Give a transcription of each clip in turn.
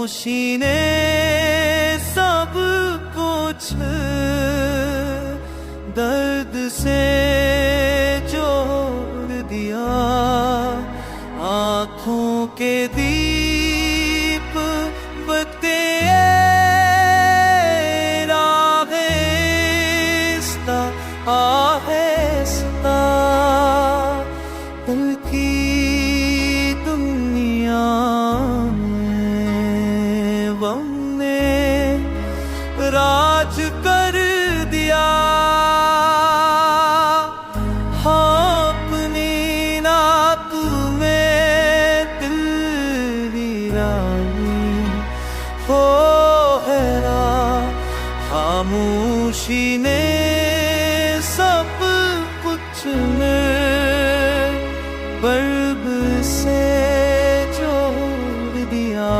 खामोशी ने सब कुछ दर्द से जोड़ दिया। आँखों के दीप बत्ते आहिस्ता आहिस्ता दिल की दुनिया में गम ने राज कर दिया। अपनी नाप में दिल वीरानी हो है ना। खामोशी ने सब कुछ में बर्ब से जोड़ दिया।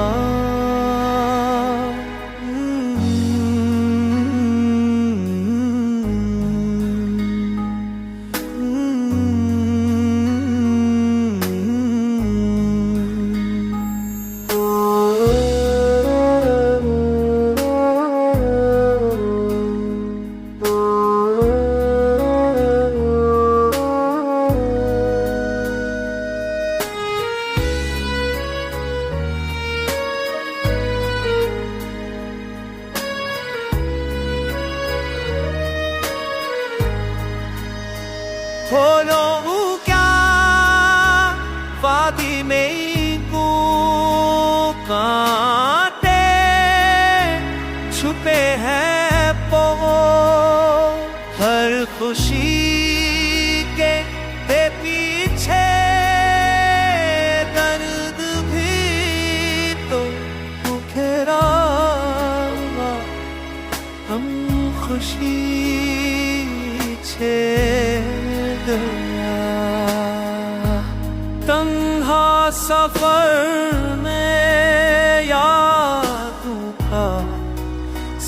खोलो क्या वादी में को कांटे छुपे हैं पो। हर खुशी के पीछे दर्द भी तो बिखरा। हम खुशी छे तन्हा सफर में यादों का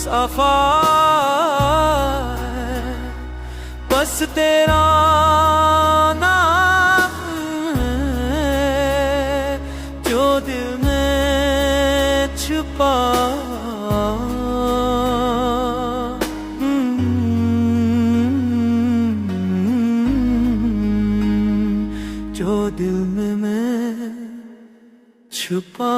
सफर। बस तेरा नाम है जो दिल में छुपा। जो दिल में मैं छुपा।